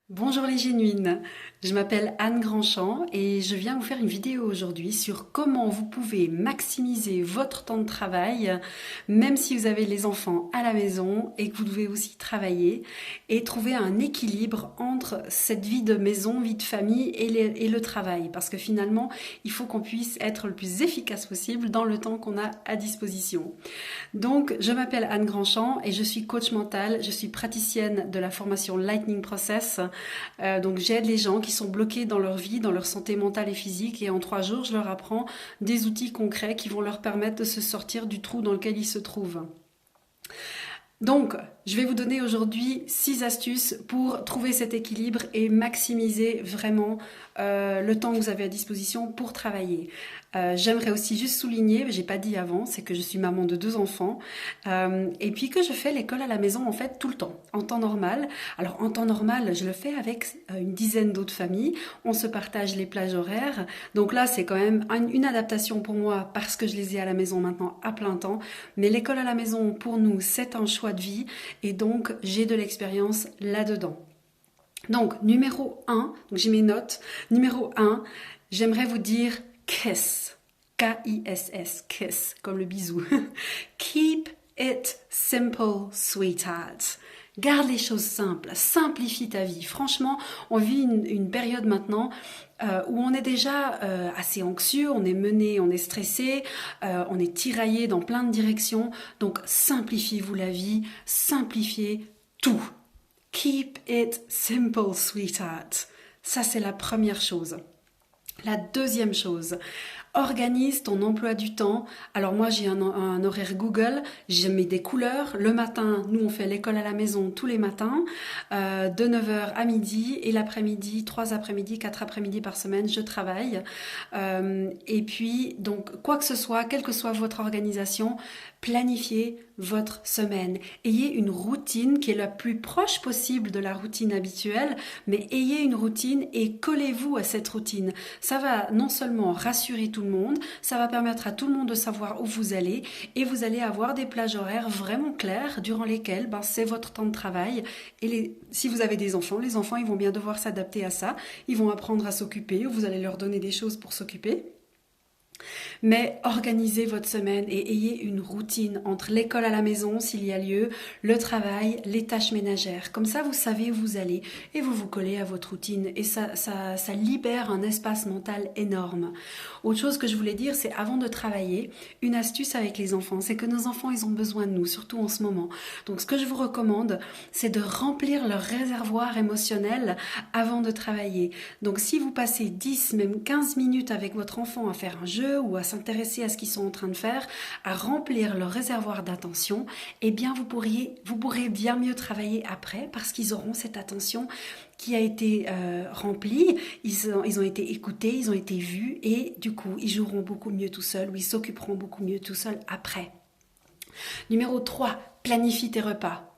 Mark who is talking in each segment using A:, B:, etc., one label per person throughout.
A: Bonjour les génuines, je m'appelle Anne Grandchamp et je viens vous faire une vidéo aujourd'hui sur comment vous pouvez maximiser votre temps de travail, même si vous avez les enfants à la maison et que vous devez aussi travailler, et trouver un équilibre entre cette vie de maison, vie de famille et le travail. Parce que finalement, il faut qu'on puisse être le plus efficace possible dans le temps qu'on a à disposition. Donc, je m'appelle Anne Grandchamp et je suis coach mental, je suis praticienne de la formation Lightning Process. Donc j'aide les gens qui sont bloqués dans leur vie, dans leur santé mentale et physique, et en 3 jours, je leur apprends des outils concrets qui vont leur permettre de se sortir du trou dans lequel ils se trouvent. Donc, je vais vous donner aujourd'hui 6 astuces pour trouver cet équilibre et maximiser vraiment le temps que vous avez à disposition pour travailler. J'aimerais aussi juste souligner, j'ai pas dit avant, c'est que je suis maman de 2 enfants et puis que je fais l'école à la maison en fait tout le temps, en temps normal. Alors en temps normal, je le fais avec une dizaine d'autres familles, on se partage les plages horaires. Donc là, c'est quand même une adaptation pour moi parce que je les ai à la maison maintenant à plein temps. Mais l'école à la maison, pour nous, c'est un choix de vie et donc j'ai de l'expérience là-dedans. Donc, numéro 1, donc j'ai mes notes. Numéro 1, j'aimerais vous dire kiss. K-I-S-S, kiss, comme le bisou. Keep it simple, sweetheart. Garde les choses simples, simplifie ta vie. Franchement, on vit une période maintenant où on est déjà assez anxieux, on est mené, on est stressé, on est tiraillé dans plein de directions. Donc, simplifiez-vous la vie, simplifiez tout. Keep it simple, sweetheart. Ça, c'est la première chose. La deuxième chose, organise ton emploi du temps. Alors moi j'ai un horaire Google, je mets des couleurs. Le matin, nous on fait l'école à la maison tous les matins, de 9 heures à midi, et l'après-midi, 3 après-midi, 4 après-midi par semaine, je travaille. Et puis, donc quoi que ce soit, quelle que soit votre organisation, planifiez votre semaine. Ayez une routine qui est la plus proche possible de la routine habituelle, mais ayez une routine et collez-vous à cette routine. Ça va non seulement rassurer tout le monde, ça va permettre à tout le monde de savoir où vous allez, et vous allez avoir des plages horaires vraiment claires durant lesquelles c'est votre temps de travail. Et si vous avez des enfants, les enfants ils vont bien devoir s'adapter à ça, ils vont apprendre à s'occuper, vous allez leur donner des choses pour s'occuper. Mais organisez votre semaine et ayez une routine entre l'école à la maison, s'il y a lieu, le travail, les tâches ménagères. Comme ça, vous savez où vous allez et vous vous collez à votre routine. Et ça libère un espace mental énorme. Autre chose que je voulais dire, c'est avant de travailler, une astuce avec les enfants, c'est que nos enfants, ils ont besoin de nous, surtout en ce moment. Donc, ce que je vous recommande, c'est de remplir leur réservoir émotionnel avant de travailler. Donc, si vous passez 10, même 15 minutes avec votre enfant à faire un jeu ou à s'intéresser à ce qu'ils sont en train de faire, à remplir leur réservoir d'attention, eh bien vous pourrez bien mieux travailler après parce qu'ils auront cette attention qui a été remplie, ils ont été écoutés, ils ont été vus et du coup ils joueront beaucoup mieux tout seuls ou ils s'occuperont beaucoup mieux tout seuls après. Numéro 3, planifie tes repas.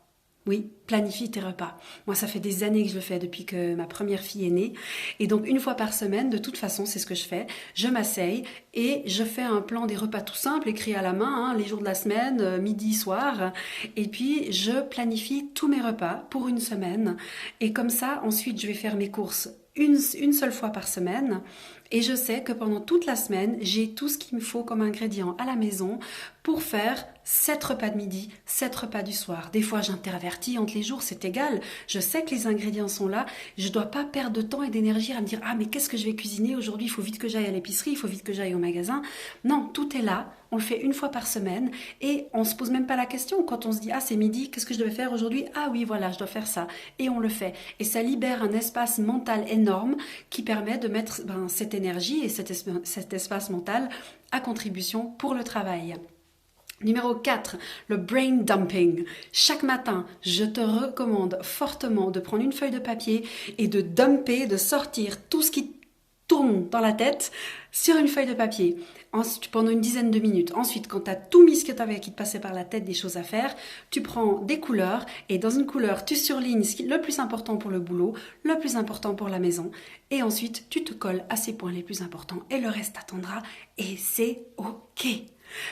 A: Oui, planifie tes repas. Moi, ça fait des années que je le fais depuis que ma première fille est née. Et donc, une fois par semaine, de toute façon, c'est ce que je fais. Je m'asseye et je fais un plan des repas tout simple, écrit à la main, les jours de la semaine, midi, soir. Et puis, je planifie tous mes repas pour une semaine. Et comme ça, ensuite, je vais faire mes courses une seule fois par semaine. Et je sais que pendant toute la semaine, j'ai tout ce qu'il me faut comme ingrédient à la maison pour faire 7 repas de midi, 7 repas du soir. Des fois, j'intervertis entre les jours, c'est égal. Je sais que les ingrédients sont là. Je ne dois pas perdre de temps et d'énergie à me dire « Ah, mais qu'est-ce que je vais cuisiner aujourd'hui? Il faut vite que j'aille à l'épicerie, il faut vite que j'aille au magasin. » Non, tout est là. On le fait une fois par semaine et on ne se pose même pas la question. Quand on se dit « Ah, c'est midi, qu'est-ce que je devais faire aujourd'hui? Ah oui, voilà, je dois faire ça. » Et on le fait. Et ça libère un espace mental énorme qui permet de mettre cette énergie et cet espace mental à contribution pour le travail. Numéro 4, le brain dumping. Chaque matin, je te recommande fortement de prendre une feuille de papier et de dumper, de sortir tout ce qui tourne dans la tête sur une feuille de papier. Ensuite, pendant une dizaine de minutes. Ensuite, quand tu as tout mis ce que tu avais qui te passait par la tête, des choses à faire, tu prends des couleurs et dans une couleur, tu surlignes le plus important pour le boulot, le plus important pour la maison et ensuite, tu te colles à ces points les plus importants et le reste attendra et c'est OK.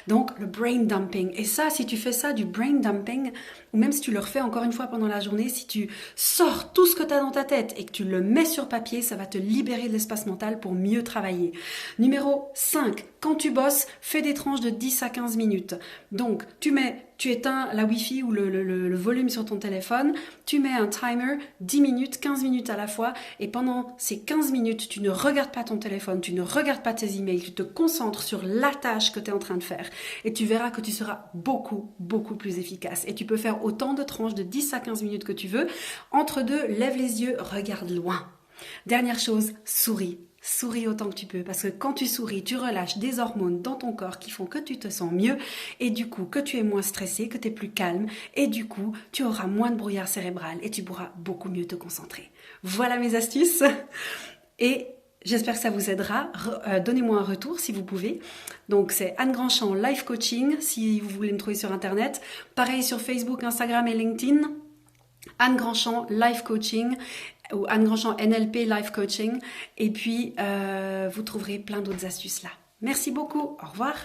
A: Donc le brain dumping. Et ça, si tu fais ça, du brain dumping, ou même si tu le refais encore une fois pendant la journée, si tu sors tout ce que tu as dans ta tête et que tu le mets sur papier, ça va te libérer de l'espace mental pour mieux travailler. Numéro 5, quand tu bosses, fais des tranches de 10 à 15 minutes. Donc tu éteins la Wi-Fi ou le volume sur ton téléphone, tu mets un timer, 10 minutes, 15 minutes à la fois, et pendant ces 15 minutes, tu ne regardes pas ton téléphone, tu ne regardes pas tes emails, tu te concentres sur la tâche que tu es en train de faire, et tu verras que tu seras beaucoup, beaucoup plus efficace. Et tu peux faire autant de tranches de 10 à 15 minutes que tu veux. Entre deux, lève les yeux, regarde loin. Dernière chose, souris. Souris autant que tu peux, parce que quand tu souris, tu relâches des hormones dans ton corps qui font que tu te sens mieux, et du coup que tu es moins stressé, que tu es plus calme, et du coup tu auras moins de brouillard cérébral et tu pourras beaucoup mieux te concentrer. Voilà mes astuces, et j'espère que ça vous aidera. Donnez-moi un retour si vous pouvez. Donc c'est Anne Grandchamp Life Coaching si vous voulez me trouver sur internet. Pareil sur Facebook, Instagram et LinkedIn. Anne Grandchamp Life Coaching ou Anne Grandchamp NLP Life Coaching. Et puis vous trouverez plein d'autres astuces là. Merci beaucoup. Au revoir.